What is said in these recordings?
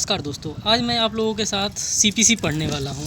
नमस्कार दोस्तों, आज मैं आप लोगों के साथ सीपीसी पढ़ने वाला हूँ।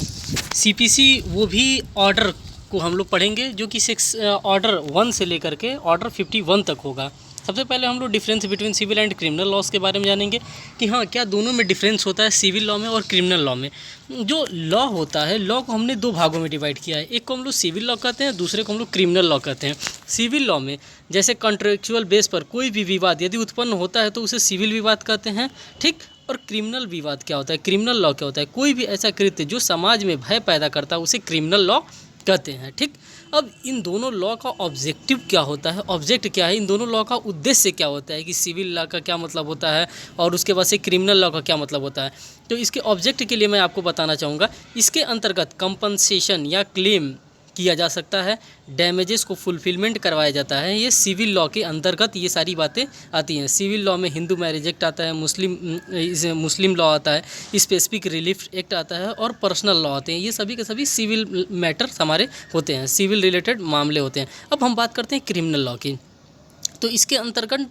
सीपीसी वो भी ऑर्डर को हम लोग पढ़ेंगे जो कि ऑर्डर 1 से लेकर के ऑर्डर 51 तक होगा। सबसे पहले हम लोग difference between civil and criminal laws के बारे में जानेंगे कि हाँ, क्या दोनों में डिफरेंस होता है सिविल लॉ में और क्रिमिनल लॉ में। जो लॉ होता है, लॉ को हमने दो भागों में डिवाइड किया है। एक को हम लोग सिविल लॉ कहते हैं, दूसरे को हम लोग क्रिमिनल लॉ कहते हैं। सिविल लॉ में जैसे कॉन्ट्रेक्चुअल बेस पर कोई भी विवाद यदि उत्पन्न होता है तो उसे सिविल विवाद कहते हैं, ठीक। और क्रिमिनल विवाद क्या होता है, क्रिमिनल लॉ क्या होता है, कोई भी ऐसा कृत्य जो समाज में भय पैदा करता है उसे क्रिमिनल लॉ कहते हैं, ठीक। अब इन दोनों लॉ का ऑब्जेक्टिव क्या होता है, ऑब्जेक्ट क्या है, इन दोनों लॉ का उद्देश्य क्या होता है कि सिविल लॉ का क्या मतलब होता है और उसके बाद से क्रिमिनल लॉ का क्या मतलब होता है। तो इसके ऑब्जेक्ट के लिए मैं आपको बताना चाहूँगा। इसके अंतर्गत कंपनसेशन या क्लेम किया जा सकता है, डैमेजेस को फुलफिलमेंट करवाया जाता है। ये सिविल लॉ के अंतर्गत ये सारी बातें आती हैं। सिविल लॉ में हिंदू मैरिज एक्ट आता है, मुस्लिम लॉ आता है, स्पेसिफिक रिलीफ एक्ट आता है और पर्सनल लॉ आते हैं। ये सभी के सभी सिविल मैटर्स हमारे होते हैं, सिविल रिलेटेड मामले होते हैं। अब हम बात करते हैं क्रिमिनल लॉ की। तो इसके अंतर्गत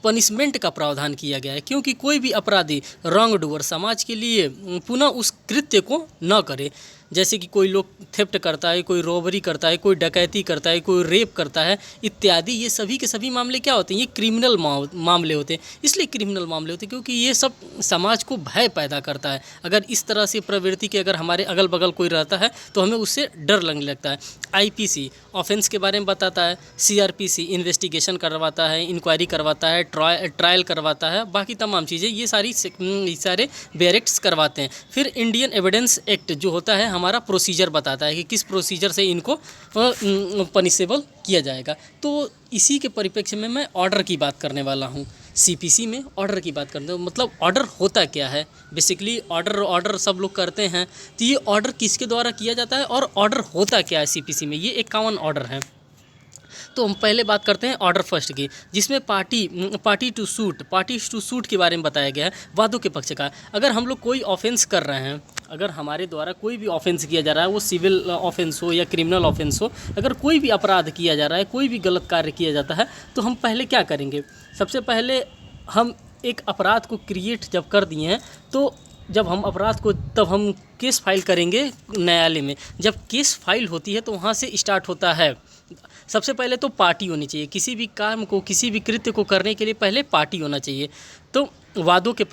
पनिशमेंट का प्रावधान किया गया है, क्योंकि कोई भी अपराधी रॉन्ग डूअर समाज के लिए पुनः उस कृत्य को न करे। जैसे कि कोई लोग थेफ्ट करता है, कोई रॉबरी करता है, कोई डकैती करता है, कोई रेप करता है इत्यादि, ये सभी के सभी मामले क्या होते हैं, ये क्रिमिनल मामले होते हैं। इसलिए क्रिमिनल मामले होते हैं क्योंकि ये सब समाज को भय पैदा करता है। अगर इस तरह से प्रवृत्ति के अगर हमारे अगल बगल कोई रहता है तो हमें उससे डर लगने लगता है। आईपीसी ऑफेंस के बारे में बताता है, सीआरपीसी इन्वेस्टिगेशन करवाता है, इंक्वायरी करवाता है, ट्रायल करवाता है, बाकी तमाम चीज़ें ये सारे बैरेक्ट्स करवाते हैं। फिर इंडियन एविडेंस एक्ट जो होता है हमारा प्रोसीजर बताता है कि किस प्रोसीजर से इनको पनिशेबल किया जाएगा। तो इसी के परिप्रेक्ष्य में मैं ऑर्डर की बात करने वाला हूँ। सीपीसी में ऑर्डर की बात करते हैं, मतलब ऑर्डर होता क्या है। बेसिकली ऑर्डर सब लोग करते हैं, तो ये ऑर्डर किसके द्वारा किया जाता है और ऑर्डर होता क्या है सीपीसी में, ये एक कॉमन ऑर्डर है। तो हम पहले बात करते हैं ऑर्डर फर्स्ट की, जिसमें पार्टी टू सूट के बारे में बताया गया है। वादों के पक्ष का, अगर हम लोग कोई ऑफेंस कर रहे हैं, अगर हमारे द्वारा कोई भी ऑफेंस किया जा रहा है, वो सिविल ऑफेंस हो या क्रिमिनल ऑफेंस हो, अगर कोई भी अपराध किया जा रहा है, कोई भी गलत कार्य किया जाता है, तो हम पहले क्या करेंगे। सबसे पहले हम एक अपराध को क्रिएट जब कर दिए हैं तो जब हम अपराध को तब हम केस फाइल करेंगे न्यायालय में। जब केस फाइल होती है तो वहाँ से स्टार्ट होता है। सबसे पहले तो पार्टी होनी चाहिए, किसी भी काम को, किसी भी कृत्य को करने के लिए पहले पार्टी होना चाहिए। तो वादों के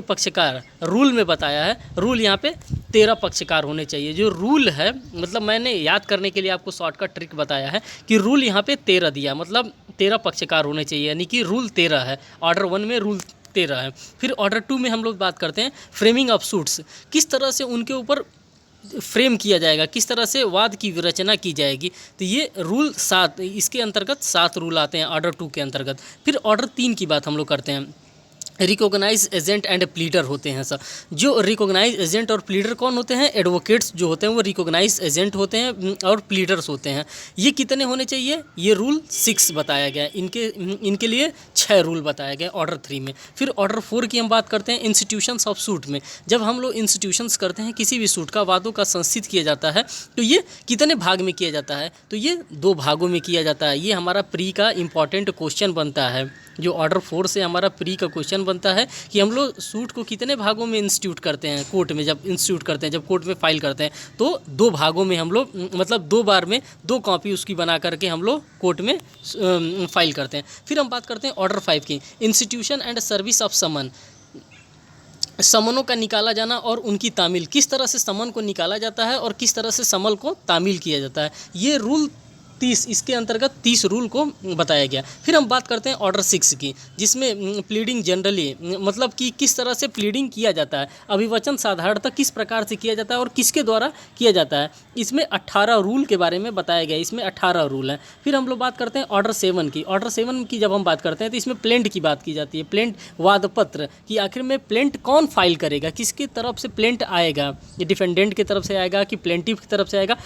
पक्षकार रूल में बताया है, रूल यहाँ पे 13 पक्षकार होने चाहिए। जो रूल है, मतलब मैंने याद करने के लिए आपको शॉर्टकट ट्रिक बताया है कि रूल यहाँ पे 13 दिया, मतलब 13 पक्षकार होने चाहिए, यानी कि रूल 13 है। ऑर्डर 1 में रूल 13 है। फिर ऑर्डर 2 में हम लोग बात करते हैं फ्रेमिंग ऑफ सूट्स, किस तरह से उनके ऊपर फ्रेम किया जाएगा, किस तरह से वाद की रचना की जाएगी। तो ये रूल 7, इसके अंतर्गत 7 रूल आते हैं ऑर्डर 2 के अंतर्गत। फिर ऑर्डर 3 की बात हम लोग करते हैं। रिकॉग्नाइज एजेंट एंड प्लीडर होते हैं सर। जो रिकॉग्नाइज एजेंट और प्लीडर कौन होते हैं, एडवोकेट्स जो होते हैं वो रिकॉग्नाइज एजेंट होते हैं और प्लीडर्स होते हैं। ये कितने होने चाहिए, ये रूल 6 बताया गया है। इनके लिए 6 रूल बताया गया ऑर्डर 3 में। फिर ऑर्डर 4 की हम बात करते हैं इंस्टीट्यूशंस ऑफ सूट में। जब हम लोग इंस्टीट्यूशंस करते हैं किसी भी सूट का, वादों का संस्थित किया जाता है, तो ये कितने भाग में किया जाता है, तो ये 2 भागों में किया जाता है। ये हमारा प्री का इंपॉर्टेंट क्वेश्चन बनता है। जो ऑर्डर 4 से हमारा प्री का क्वेश्चन बनता है कि हम लोग सूट को कितने भागों में इंस्टीट्यूट करते हैं कोर्ट में। जब इंस्टीट्यूट करते हैं, जब कोर्ट में फाइल करते हैं, तो 2 भागों में हम लोग, मतलब 2 बार में 2 कॉपी उसकी बना करके हम लोग कोर्ट में फाइल करते हैं। फिर हम बात करते हैं ऑर्डर 5 की, इंस्टीट्यूशन एंड सर्विस ऑफ समन। समनों का निकाला जाना और उनकी तामील, किस तरह से समन को निकाला जाता है और किस तरह से समन को तामील किया जाता है। ये रूल 30, इसके अंतर्गत 30 रूल को बताया गया। फिर हम बात करते हैं ऑर्डर 6 की, जिसमें प्लीडिंग जनरली, मतलब कि किस तरह से प्लीडिंग किया जाता है, अभिवचन साधारणतः किस प्रकार से किया जाता है और किसके द्वारा किया जाता है। इसमें 18 रूल के बारे में बताया गया, इसमें 18 रूल हैं। फिर हम लोग बात करते हैं ऑर्डर 7 की। ऑर्डर 7 की जब हम बात करते हैं तो इसमें प्लेंट की बात की जाती है। प्लेंट वादपत्र कि आखिर में प्लेंट कौन फाइल करेगा, किसकी तरफ से प्लेंट आएगा, ये डिफेंडेंट की तरफ से आएगा कि प्लेंटिफ की तरफ से आएगा,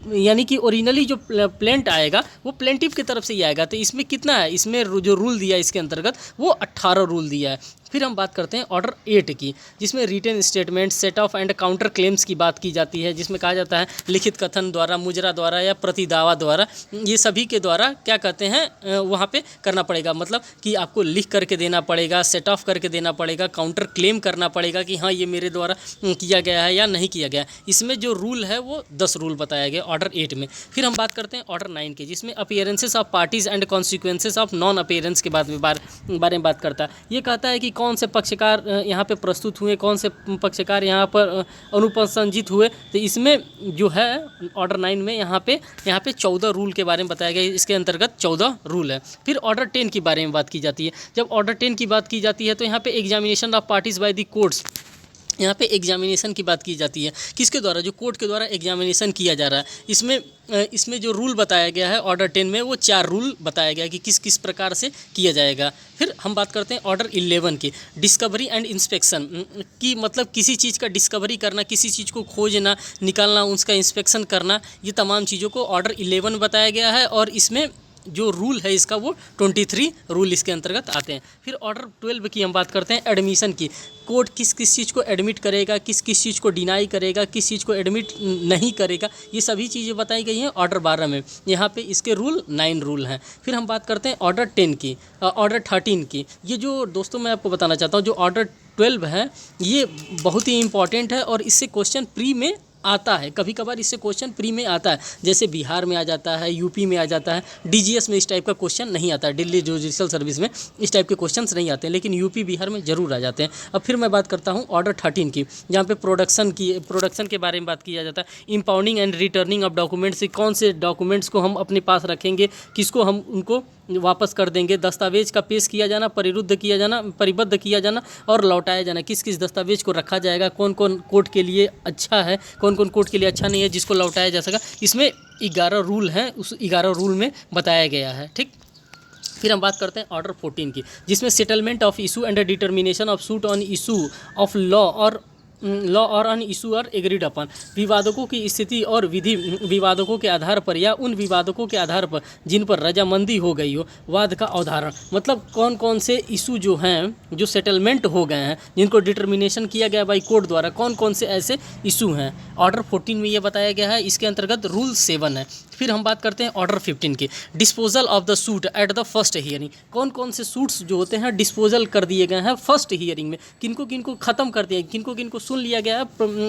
यानी कि ओरिजिनली जो प्लेंट आएगा वो प्लेंटिफ की तरफ से ही आएगा। तो इसमें कितना है, इसमें जो रूल दिया है इसके अंतर्गत वो 18 रूल दिया है। फिर हम बात करते हैं ऑर्डर 8 की, जिसमें written statement, set off and counter claims की बात की जाती है, जिसमें कहा जाता है लिखित कथन द्वारा, मुजरा द्वारा या प्रतिदावा द्वारा, ये सभी के द्वारा क्या कहते हैं वहाँ पे करना पड़ेगा। मतलब कि आपको लिख करके देना पड़ेगा, सेट ऑफ करके देना पड़ेगा, काउंटर क्लेम करना पड़ेगा कि हाँ ये मेरे द्वारा किया गया है या नहीं किया गया। इसमें जो रूल है वो 10 रूल बताया गया ऑर्डर 8 में। फिर हम बात करते हैं ऑर्डर 9 के, जिसमें appearances of parties and consequences of non appearance के बारे में बात करता है। ये कहता है कि कौन से पक्षकार यहाँ पे प्रस्तुत हुए, कौन से पक्षकार यहाँ पर अनुपसंजित हुए। तो इसमें जो है ऑर्डर 9 में यहाँ पे 14 रूल के बारे में बताया गया। इसके अंतर्गत 14 रूल है। फिर ऑर्डर 10 के बारे में बात की जाती है। जब ऑर्डर 10 की बात की जाती है तो यहाँ पे examination of parties by the courts, यहाँ पे एग्जामिनेशन की बात की जाती है। किसके द्वारा? जो कोर्ट के द्वारा एग्जामिनेशन किया जा रहा है। इसमें जो रूल बताया गया है ऑर्डर 10 में, वो 4 रूल बताया गया है कि किस किस प्रकार से किया जाएगा। फिर हम बात करते हैं ऑर्डर 11 की, डिस्कवरी एंड इंस्पेक्शन की, मतलब किसी चीज़ का डिस्कवरी करना, किसी चीज़ को खोजना, निकालना, उसका इंस्पेक्शन करना, ये तमाम चीज़ों को ऑर्डर 11 बताया गया है। और इसमें जो रूल है इसका वो 23 रूल इसके अंतर्गत आते हैं। फिर ऑर्डर 12 की हम बात करते हैं एडमिशन की। कोर्ट किस किस चीज़ को एडमिट करेगा, किस किस चीज़ को डिनाई करेगा, किस चीज़ को एडमिट नहीं करेगा, ये सभी चीज़ें बताई गई हैं ऑर्डर 12 में। यहाँ पे इसके रूल 9 रूल हैं। फिर हम बात करते हैं ऑर्डर 10 की, ऑर्डर 13 की। ये जो दोस्तों मैं आपको बताना चाहता हूँ, जो ऑर्डर 12 है ये बहुत ही इंपॉर्टेंट है और इससे क्वेश्चन प्री में आता है। कभी कभार इससे क्वेश्चन प्री में आता है, जैसे बिहार में आ जाता है, यूपी में आ जाता है, डीजीएस में इस टाइप का क्वेश्चन नहीं आता है, दिल्ली जुडिशल सर्विस में इस टाइप के क्वेश्चंस नहीं आते हैं, लेकिन यूपी बिहार में ज़रूर आ जाते हैं। अब फिर मैं बात करता हूँ ऑर्डर 13 की, जहाँ पे प्रोडक्शन के बारे में बात किया जाता है। इंपाउंडिंग एंड रिटर्निंग ऑफ डॉक्यूमेंट्स, कौन से डॉक्यूमेंट्स को हम अपने पास रखेंगे, किसको हम उनको वापस कर देंगे। दस्तावेज का पेश किया जाना, परिबद्ध किया जाना और लौटाया जाना, किस किस दस्तावेज को रखा जाएगा, कौन कौन कोर्ट के लिए अच्छा है, कौन कौन कोर्ट के लिए अच्छा नहीं है, जिसको लौटाया जा सका। इसमें 11 रूल हैं, उस 11 रूल में बताया गया है। ठीक। फिर हम बात करते हैं ऑर्डर 14 की, जिसमें settlement of issue and determination of suit on issue of law और ऑन इशू और एग्रीड अपन, विवादकों की स्थिति और विधि विवादकों के आधार पर या उन विवादकों के आधार पर जिन पर रजामंदी हो गई हो, वाद का अवधारण, मतलब कौन कौन से इशू जो हैं जो सेटलमेंट हो गए हैं, जिनको डिटर्मिनेशन किया गया बाई कोर्ट द्वारा, कौन कौन से ऐसे इशू हैं, ऑर्डर 14 में ये बताया गया है। इसके अंतर्गत रूल 7 है। फिर हम बात करते हैं ऑर्डर 15 की, disposal of the suit at the first hearing, कौन कौन से सूट्स जो होते हैं डिस्पोजल कर दिए गए हैं फर्स्ट हियरिंग में, किनको किनको ख़त्म कर दिया, किनको किनको सुन लिया गया है,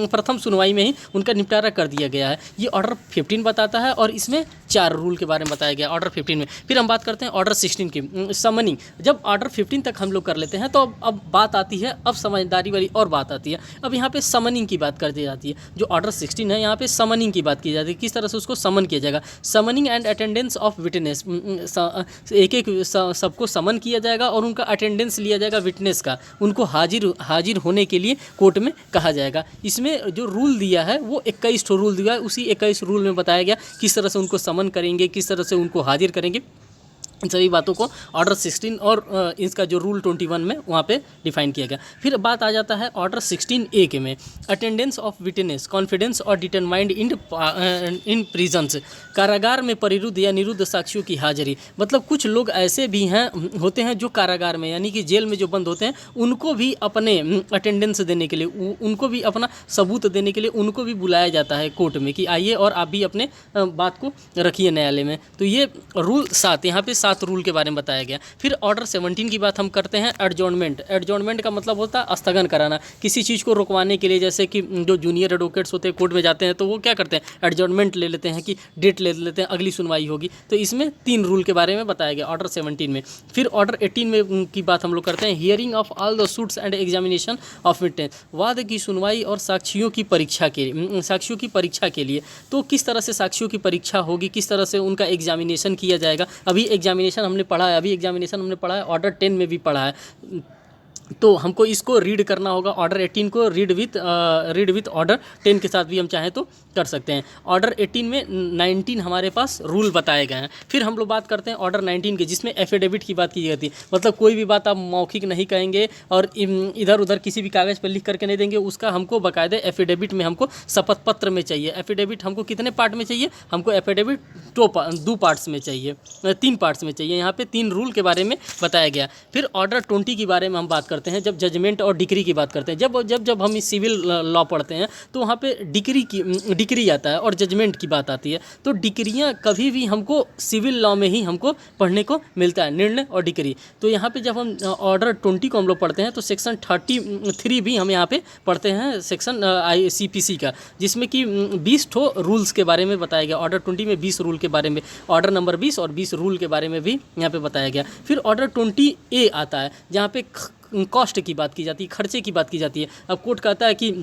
प्रथम सुनवाई में ही उनका निपटारा कर दिया गया है। ये ऑर्डर 15 बताता है और इसमें 4 रूल के बारे में बताया गया ऑर्डर 15 में। फिर हम बात करते हैं ऑर्डर 16 की, समनिंग। जब ऑर्डर 15 तक हम लोग कर लेते हैं तो अब बात आती है, अब समझदारी वाली और बात आती है। अब यहाँ पे समनिंग की बात कर दी जाती है। जो ऑर्डर 16 है यहाँ पे समनिंग की बात की जाती है, किस तरह से उसको समन किया जाएगा। Summoning and attendance of witness, एक एक सबको समन किया जाएगा और उनका अटेंडेंस लिया जाएगा विटनेस का, उनको हाजिर होने के लिए कोर्ट में कहा जाएगा। इसमें जो रूल दिया है वो 21 रूल दिया है, उसी 21 रूल में बताया गया किस तरह से उनको समन करेंगे, किस तरह से उनको हाजिर करेंगे। इन सभी बातों को ऑर्डर 16 और इसका जो रूल 21 में वहाँ पे डिफाइन किया गया। फिर बात आ जाता है ऑर्डर 16A के में, अटेंडेंस ऑफ विटनेस, कॉन्फिडेंस और डिटरमाइंड इन प्रिजन्स, कारागार में परिरुद्ध या निरुद्ध साक्षियों की हाजिरी। मतलब कुछ लोग ऐसे भी होते हैं जो कारागार में यानी कि जेल में जो बंद होते हैं, उनको भी अपने अटेंडेंस देने के लिए, उनको भी अपना सबूत देने के लिए उनको भी बुलाया जाता है कोर्ट में कि आइए और आप भी अपने बात को रखिए न्यायालय में। तो ये रूल 7, यहाँ पे 7 रूल के बारे में बताया गया। फिर ऑर्डर 17 की बात हम करते हैं, एडजॉर्नमेंट। एडजॉर्नमेंट का मतलब होता है स्थगन कराना, किसी चीज़ को रुकवाने के लिए। जैसे कि जो जूनियर एडवोकेट्स होते हैं कोर्ट में जाते हैं तो वो क्या करते हैं, एडजॉर्नमेंट ले लेते हैं कि डेट ले लेते हैं, अगली सुनवाई होगी। तो इसमें 3 रूल के बारे में बताया गया ऑर्डर 17 में। फिर ऑर्डर 18 में की बात हम लोग करते हैं, hearing of all the suits and examination of witness, वाद की सुनवाई और साक्षियों की परीक्षा के लिए। तो किस तरह से साक्षियों की परीक्षा होगी, किस तरह से उनका एग्जामिनेशन किया जाएगा। अभी एग्जामिनेशन हमने पढ़ा है, ऑर्डर 10 में भी पढ़ा है। तो हमको इसको रीड करना होगा, ऑर्डर 18 को रीड विथ ऑर्डर 10 के साथ भी हम चाहें तो कर सकते हैं। ऑर्डर 18 में 19 हमारे पास रूल बताए गए हैं। फिर हम लोग बात करते हैं ऑर्डर 19 के, जिसमें एफिडेविट की बात की जाती है। मतलब कोई भी बात आप मौखिक नहीं कहेंगे और इधर उधर किसी भी कागज़ पर लिख करके नहीं देंगे, उसका हमको बाकायदे एफिडेविट में हमको शपथ पत्र में चाहिए। एफिडेविट हमको कितने पार्ट में चाहिए, हमको एफिडेविट 2 पार्ट्स में चाहिए, 3 पार्ट्स में चाहिए। यहाँ पे 3 रूल के बारे में बताया गया। फिर ऑर्डर 20 के बारे में हम बात करते हैं। करते हैं, जब जजमेंट और डिक्री की बात करते हैं, जब जब जब हम सिविल लॉ पढ़ते हैं तो वहाँ पे डिक्री आता है और जजमेंट की बात आती है। तो डिक्रियाँ कभी भी हमको सिविल लॉ में ही हमको पढ़ने को मिलता है, निर्णय और डिक्री। तो यहाँ पे जब हम ऑर्डर 20 को हम लोग पढ़ते हैं तो सेक्शन 33 भी हम यहाँ पे पढ़ते हैं, सेक्शन CPC का, जिसमें कि 20 ठो रूल्स के बारे में बताया गया। ऑर्डर 20 में 20 रूल के बारे में, ऑर्डर नंबर 20 और 20 रूल के बारे में भी यहाँ पे बताया गया। फिर ऑर्डर 20A आता है, जहाँ पे कॉस्ट की बात की जाती है, खर्चे की बात की जाती है। अब कोर्ट कहता है कि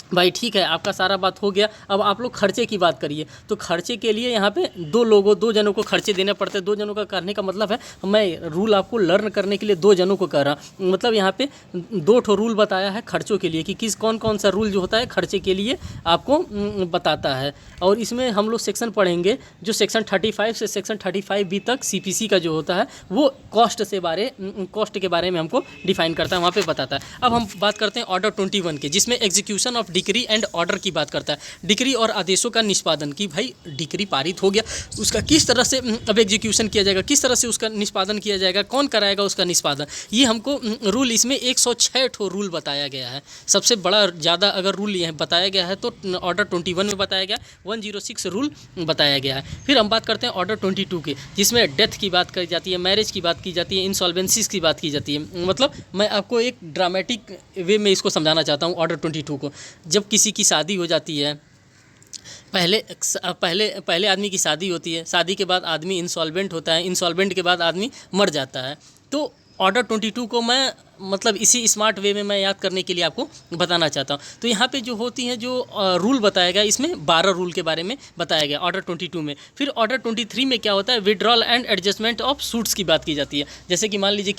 भाई ठीक है, आपका सारा बात हो गया, अब आप लोग खर्चे की बात करिए। तो खर्चे के लिए यहाँ पे दो जनों को खर्चे देने पड़ते हैं। 2 जनों का करने का मतलब है, मैं रूल आपको लर्न करने के लिए 2 जनों को कह रहा हूँ। मतलब यहाँ पे 2 ठो रूल बताया है खर्चों के लिए कि कौन कौन सा रूल जो होता है खर्चे के लिए आपको बताता है। और इसमें हम लोग सेक्शन पढ़ेंगे जो सेक्शन 35 से सेक्शन 35B तक CPC का जो होता है वो कॉस्ट के बारे में हमको डिफाइन करता है, वहाँ पे बताता है। अब हम बात करते हैं ऑर्डर 21 के, जिसमें execution of decree and order की बात करता है। डिक्री और आदेशों का निष्पादन, कि भाई डिक्री पारित हो गया, उसका किस तरह से अब एग्जीक्यूशन किया जाएगा, किस तरह से उसका निष्पादन किया जाएगा, कौन कराएगा उसका निष्पादन, ये हमको रूल, इसमें 106 ठो रूल बताया गया है। सबसे बड़ा ज़्यादा अगर रूल ये बताया गया है तो ऑर्डर 21 में बताया गया, 106 रूल बताया गया है। फिर हम बात करते हैं ऑर्डर 22 के, जिसमें डेथ की बात करी जाती है, मैरिज की बात की जाती है, इंसॉल्वेंसीज की बात की जाती है। मतलब मैं आपको एक ड्रामेटिक वे में इसको समझाना चाहता हूँ ऑर्डर 22 को। जब किसी की शादी हो जाती है, पहले आदमी की शादी होती है, शादी के बाद आदमी इंसॉल्वेंट होता है, इंसॉल्वेंट के बाद आदमी मर जाता है। तो ऑर्डर 22 को मैं मतलब इसी स्मार्ट वे में मैं याद करने के लिए आपको बताना चाहता हूँ। तो यहाँ पे जो होती हैं, जो रूल बताया गया, इसमें 12 रूल के बारे में बताया गया ऑर्डर 22 में। फिर ऑर्डर 23 में क्या होता है, withdrawal and adjustment of suits की बात की जाती है। जैसे कि मान लीजिए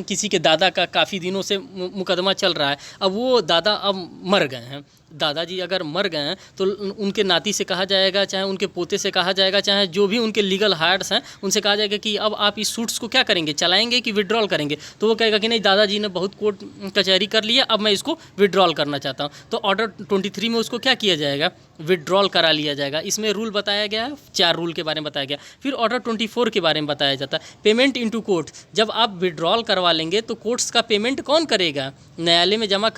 किसी के दादा का काफ़ी दिनों से मुकदमा चल रहा है, अब वो दादा अब मर गए हैं, दादाजी अगर मर गए हैं तो उनके नाती से कहा जाएगा, चाहे उनके पोते से कहा जाएगा, चाहे जो भी उनके लीगल हायर्स हैं उनसे कहा जाएगा कि अब आप इस सूट्स को क्या करेंगे, चलाएंगे कि विड्रॉल करेंगे। तो वो कहेगा कि नहीं, दादाजी ने बहुत कोर्ट कचहरी कर लिया, अब मैं इसको विड्रॉल करना चाहता हूँ। तो ऑर्डर 23 में उसको क्या किया जाएगा, विड्रॉल करा लिया जाएगा। इसमें रूल बताया गया है, 4 रूल के बारे में बताया गया। फिर ऑर्डर 24 के बारे में बताया जाता है, पेमेंट इनटू कोर्ट। जब आप विड्रॉल करवा लेंगे तो कोर्ट्स का पेमेंट कौन करेगा, न्यायालय में जमा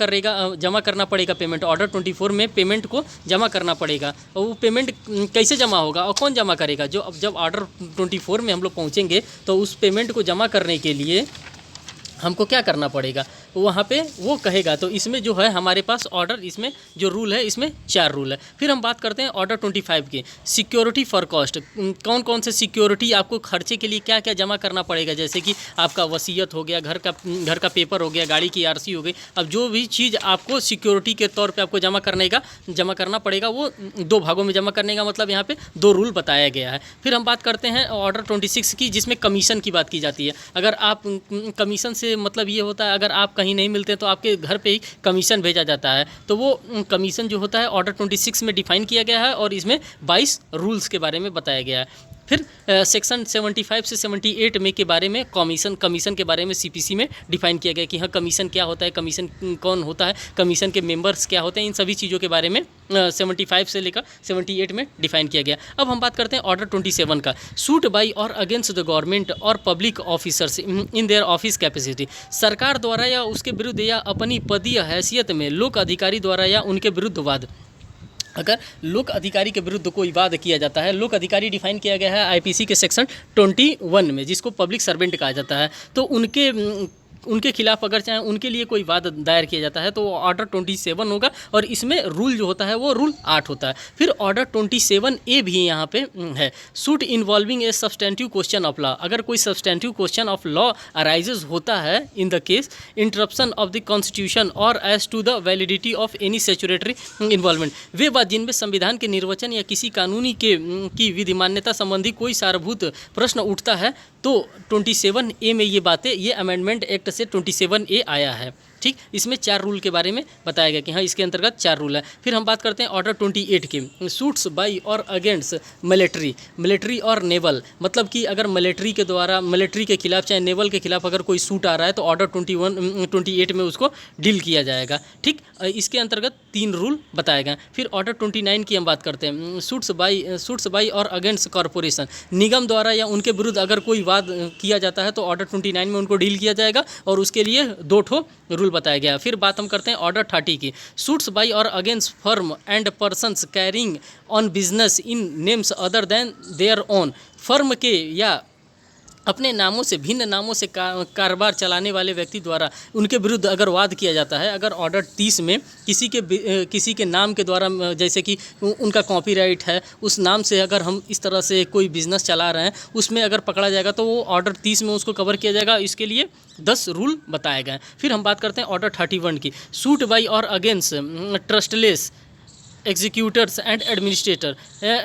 करना पड़ेगा पेमेंट। ऑर्डर 24 में पेमेंट को जमा करना पड़ेगा, और वो पेमेंट कैसे जमा होगा और कौन जमा करेगा। जब ऑर्डर 24 में हम लोग पहुँचेंगे तो उस पेमेंट को जमा करने के लिए हमको क्या करना पड़ेगा, वहाँ पे वो कहेगा। तो इसमें जो है हमारे पास ऑर्डर, इसमें जो रूल है, इसमें 4 रूल है। फिर हम बात करते हैं ऑर्डर 25 के, सिक्योरिटी फॉर कॉस्ट। कौन कौन से सिक्योरिटी आपको खर्चे के लिए क्या क्या जमा करना पड़ेगा, जैसे कि आपका वसीयत हो गया, घर का पेपर हो गया, गाड़ी की RC हो गई। अब जो भी चीज़ आपको सिक्योरिटी के तौर पर आपको जमा करना पड़ेगा, वो 2 भागों में जमा करने का मतलब यहाँ पे 2 रूल बताया गया है। फिर हम बात करते हैं ऑर्डर 26 की, जिसमें कमीशन की बात की जाती है। अगर आप कमीशन से मतलब ये होता है, अगर आप कहीं नहीं मिलते तो आपके घर पे ही कमीशन भेजा जाता है। तो वो कमीशन जो होता है ऑर्डर 26 में डिफाइन किया गया है, और इसमें 22 रूल्स के बारे में बताया गया है। फिर सेक्शन 75 से 78 में के बारे में कमीशन के बारे में CPC में डिफाइन किया गया कि हाँ, कमीशन क्या होता है, कमीशन कौन होता है, कमीशन के मेंबर्स क्या होते हैं, इन सभी चीज़ों के बारे में 75 से लेकर 78 में डिफाइन किया गया। अब हम बात करते हैं ऑर्डर 27 का, सूट बाई और अगेंस्ट द गवर्नमेंट और public officers in their office capacity. सरकार द्वारा या उसके विरुद्ध या अपनी पदीय हैसियत में लोक अधिकारी द्वारा या उनके विरुद्ध वाद। अगर लोक अधिकारी के विरुद्ध कोई वाद किया जाता है, लोक अधिकारी डिफाइन किया गया है IPC के सेक्शन 21 में, जिसको पब्लिक सर्वेंट कहा जाता है। तो उनके खिलाफ अगर चाहे उनके लिए कोई वाद दायर किया जाता है तो ऑर्डर 27 होगा, और इसमें रूल जो होता है वो रूल 8 होता है। फिर ऑर्डर 27A भी यहाँ पे है, suit involving a substantive question of law. अगर कोई substantive question of law arises होता है in the case interpretation of the constitution और as to the validity of any statutory involvement, वे बात जिनमें संविधान के निर्वचन या किसी कानूनी की विधिमान्यता संबंधी कोई सारभूत प्रश्न उठता है, तो 27A में ये बातें, ये अमेंडमेंट एक्ट से 27A आया है। ठीक। ठीक, इसमें 4 रूल के बारे में बताया गया कि हाँ इसके अंतर्गत 4 रूल है। फिर हम बात करते हैं ऑर्डर 28 की, सूट्स बाई और अगेंस्ट मिलिट्री और नेवल, मतलब कि अगर मिलिट्री के द्वारा, मिलिट्री के खिलाफ चाहे नेवल के खिलाफ अगर कोई सूट आ रहा है तो ऑर्डर 28 में उसको डील किया जाएगा। ठीक, इसके अंतर्गत 3 रूल बताए गए। फिर ऑर्डर 29 की हम बात करते हैं, सूट्स बाई और अगेंस्ट कॉरपोरेशन, निगम द्वारा या उनके विरुद्ध अगर कोई वाद किया जाता है तो ऑर्डर 29 में उनको डील किया जाएगा और उसके लिए 2 ठो रूल बताया गया। फिर बात हम करते हैं ऑर्डर 30 की, सूट्स बाई और against firm and persons carrying on business in names other than their own, firm के या अपने नामों से भिन्न नामों से कारोबार चलाने वाले व्यक्ति द्वारा उनके विरुद्ध अगर वाद किया जाता है, अगर ऑर्डर 30 में किसी के नाम के द्वारा, जैसे कि उनका कॉपीराइट है, उस नाम से अगर हम इस तरह से कोई बिज़नेस चला रहे हैं, उसमें अगर पकड़ा जाएगा तो वो ऑर्डर 30 में उसको कवर किया जाएगा। इसके लिए 10 रूल बताए गए। फिर हम बात करते हैं ऑर्डर 31 की, सूट बाई और against trustless executors and administrator,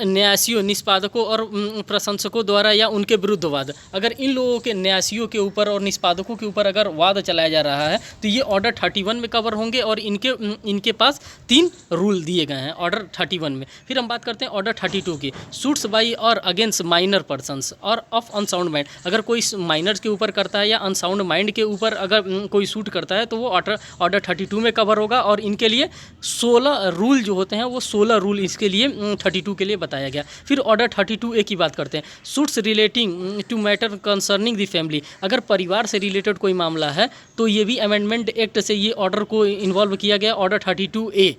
न्यासियों, निष्पादकों और प्रशंसकों द्वारा या उनके विरुद्ध वाद, अगर इन लोगों के न्यासियों के ऊपर और निष्पादकों के ऊपर अगर वाद चलाया जा रहा है तो ये ऑर्डर 31 में कवर होंगे और इनके पास 3 रूल दिए गए हैं ऑर्डर 31 में। फिर हम बात करते हैं ऑर्डर 32 की, सूट्स बाई और अगेंस्ट माइनर पर्सन्स और ऑफ अनसाउंड माइंड, अगर कोई माइनर्स के ऊपर करता है या अनसाउंड माइंड के ऊपर अगर कोई सूट करता है तो वो ऑर्डर 32 में कवर होगा और इनके लिए 16 रूल जो होते हैं वो 16 रूल इसके लिए 32 के लिए बताया गया। फिर ऑर्डर 32A की बात करते हैं, suits relating to matter concerning the family, अगर परिवार से रिलेटेड कोई मामला है तो ये भी अमेंडमेंट एक्ट से ये ऑर्डर को इन्वॉल्व किया गया। ऑर्डर 32A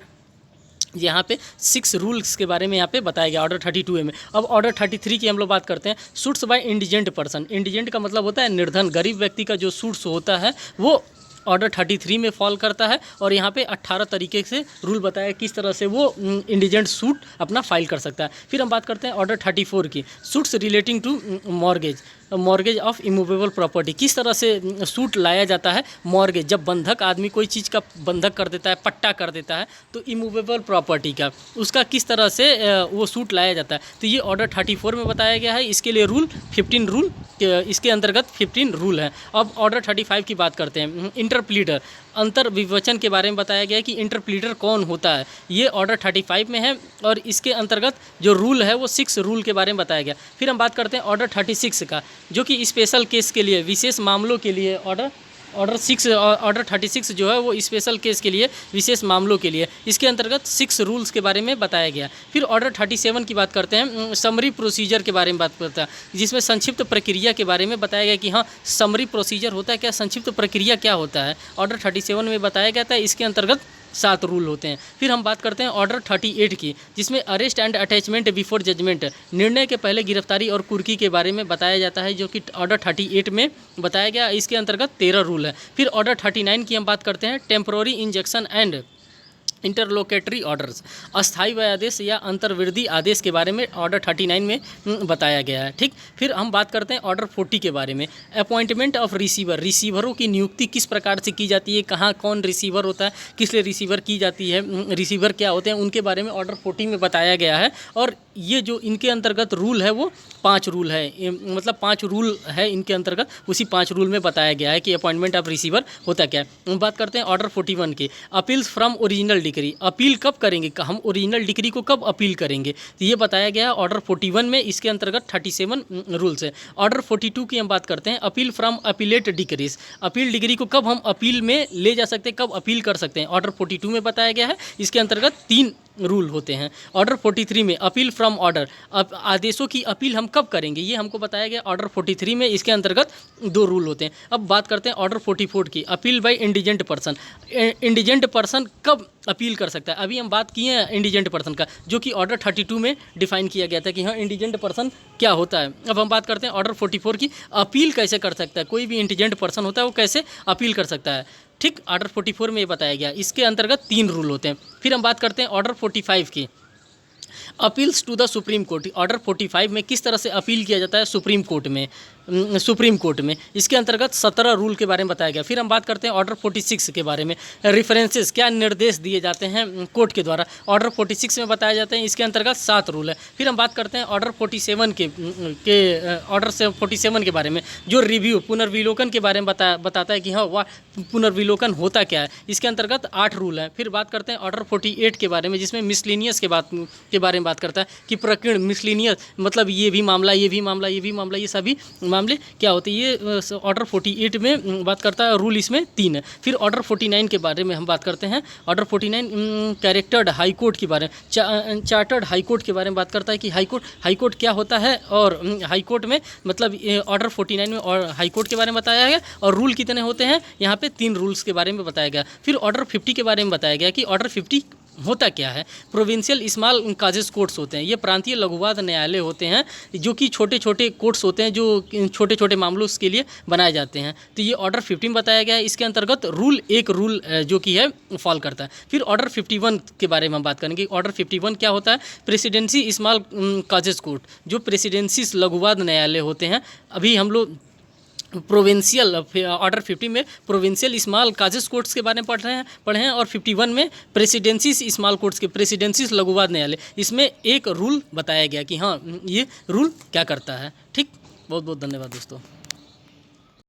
यहाँ पे 6 रूल्स के बारे में यहाँ पे बताया गया ऑर्डर 32A में। अब ऑर्डर 33 की हम लोग बात करते हैं, suits by indigent person, indigent का मतलब होता है निर्धन, गरीब व्यक्ति का जो सूट्स होता है वो ऑर्डर 33 में फॉल करता है और यहाँ पे 18 तरीके से रूल बताया किस तरह से वो इंडिजेंट सूट अपना फाइल कर सकता है। फिर हम बात करते हैं ऑर्डर 34 की, suits relating to mortgage of immovable property, किस तरह से सूट लाया जाता है मॉर्गेज, जब बंधक आदमी कोई चीज़ का बंधक कर देता है, पट्टा कर देता है, तो इमूवेबल प्रॉपर्टी का उसका किस तरह से वो सूट लाया जाता है, तो ये ऑर्डर 34 में बताया गया है। इसके लिए रूल 15 रूल, इसके अंतर्गत 15 रूल हैं। अब ऑर्डर 35 की बात करते हैं, इंटरप्लीडर, अंतर विवचन के बारे में बताया गया है कि इंटरप्लीडर कौन होता है, ये ऑर्डर 35 में है और इसके अंतर्गत जो रूल है वो 6 रूल के बारे में बताया गया। फिर हम बात करते हैं ऑर्डर 36 का, जो कि स्पेशल केस के लिए, विशेष मामलों के लिए ऑर्डर 36 जो है वो स्पेशल केस के लिए, विशेष मामलों के लिए, इसके अंतर्गत 6 रूल्स के बारे में बताया गया। फिर ऑर्डर 37 की बात करते हैं, समरी प्रोसीजर के बारे में बात करता है, जिसमें संक्षिप्त प्रक्रिया के बारे में बताया गया कि हाँ समरी प्रोसीजर होता है क्या, संक्षिप्त प्रक्रिया क्या होता है, ऑर्डर 37 में बताया गया था। इसके अंतर्गत 7 रूल होते हैं। फिर हम बात करते हैं ऑर्डर 38 की, जिसमें arrest and attachment before judgment, निर्णय के पहले गिरफ्तारी और कुर्की के बारे में बताया जाता है, जो कि ऑर्डर 38 में बताया गया। इसके अंतर्गत 13 रूल है। फिर ऑर्डर 39 की हम बात करते हैं, temporary injection and interlocutory orders, अस्थायी आदेश या अंतर्वृद्धि आदेश के बारे में ऑर्डर 39 में बताया गया है। ठीक, फिर हम बात करते हैं ऑर्डर 40 के बारे में, अपॉइंटमेंट ऑफ रिसीवर, रिसीवरों की नियुक्ति किस प्रकार से की जाती है, कहाँ कौन रिसीवर होता है, किस लिए रिसीवर की जाती है, रिसीवर क्या होते हैं, उनके बारे में ऑर्डर 40 में बताया गया है। और ये जो इनके अंतर्गत रूल है वो 5 रूल है, मतलब 5 रूल है इनके अंतर्गत, उसी 5 रूल में बताया गया है कि अपॉइंटमेंट ऑफ रिसीवर होता क्या है। हम बात करते हैं ऑर्डर 41 की, appeals from original decree, appeal कब करेंगे, हम ओरिजिनल डिक्री को कब अपील करेंगे, तो ये बताया गया है ऑर्डर 41 में। इसके अंतर्गत 37 रूल्स है। ऑर्डर 42 की हम बात करते हैं, appeal from appellate decrease, appeal degree को कब हम अपील में ले जा सकते हैं, कब अपील कर सकते हैं, ऑर्डर 42 में बताया गया है। इसके अंतर्गत 3 रूल होते हैं। ऑर्डर 43 में अपील फ्रॉम ऑर्डर, अब आदेशों की अपील हम कब करेंगे, ये हमको बताया गया ऑर्डर 43 में। इसके अंतर्गत 2 रूल होते हैं। अब बात करते हैं ऑर्डर 44 की, appeal bye indigent person, indigent person कब अपील कर सकता है। अभी हम बात किए हैं इंडिजेंट पर्सन का, जो कि ऑर्डर 32 में डिफाइन किया गया था कि हाँ इंडिजेंट पर्सन क्या होता है। अब हम बात करते हैं ऑर्डर 44 की, अपील कैसे कर सकता है, कोई भी इंडिजेंट पर्सन होता है वो कैसे अपील कर सकता है। ठीक, ऑर्डर 44 में ये बताया गया। इसके अंतर्गत 3 रूल होते हैं। फिर हम बात करते हैं ऑर्डर 45 की, appeals to the Supreme Court, order 45 में किस तरह से अपील किया जाता है सुप्रीम कोर्ट में। सुप्रीम कोर्ट में। इसके अंतर्गत 17 रूल के बारे में बताया गया। फिर हम बात करते हैं ऑर्डर 46 के बारे में। रेफरेंसेस, क्या निर्देश दिए जाते हैं कोर्ट के द्वारा, ऑर्डर 46 में बताए जाते हैं। इसके अंतर्गत 7 रूल है। फिर हम बात करते हैं ऑर्डर 47 ऑर्डर 47 के बारे में, जो रिव्यू पुनर्विलोकन के बारे में बताता है कि हाँ वह पुनर्विलोकन होता क्या है। इसके अंतर्गत 8 रूल हैं। फिर बात करते हैं ऑर्डर 48 के बारे में, जिसमें मिसलिनियस के बारे में बात करता है कि प्रकीर्ण मिसलिनियस मतलब ये भी मामला, ये भी मामला, ये भी मामला, ये सभी मामले क्या होते हैं। ये ऑर्डर 48 में बात करता है। रूल इसमें 3 है। फिर ऑर्डर 49 के बारे में हम बात करते हैं। ऑर्डर 49 कैरेक्टर्ड हाई कोर्ट के बारे में, चार्टर्ड हाई कोर्ट के बारे में बात करता है कि हाई कोर्ट क्या होता है, और हाई कोर्ट में मतलब ऑर्डर 49 में और हाई कोर्ट के बारे में बताया गया। और रूल कितने होते हैं यहाँ पे 3 रूल्स के बारे में बताया गया। फिर ऑर्डर 50 के बारे में बताया गया कि ऑर्डर 50 होता क्या है। प्रोविंशियल स्मॉल काजेस कोर्ट्स होते हैं, ये प्रांतीय लघुवाद न्यायालय होते हैं, जो कि छोटे छोटे कोर्ट्स होते हैं, जो छोटे छोटे मामलों के लिए बनाए जाते हैं। तो ये ऑर्डर 50 में बताया गया है। इसके अंतर्गत एक रूल जो कि है फॉल करता है। फिर ऑर्डर 51 के बारे में हम बात करेंगे। ऑर्डर 51 क्या होता है। प्रेसिडेंसी स्मॉल काजेस कोर्ट, जो प्रेसिडेंसी लघुवाद न्यायालय होते हैं। अभी हम लोग प्रोविंशियल ऑर्डर 50 में प्रोविंशियल स्मॉल काजेस कोर्ट्स के बारे में पढ़े हैं और 51 में प्रेसिडेंसी स्मॉल कोर्ट्स के प्रेसिडेंसी लघुवाद न्यायालय, इसमें एक रूल बताया गया कि हाँ ये रूल क्या करता है। ठीक, बहुत बहुत धन्यवाद दोस्तों।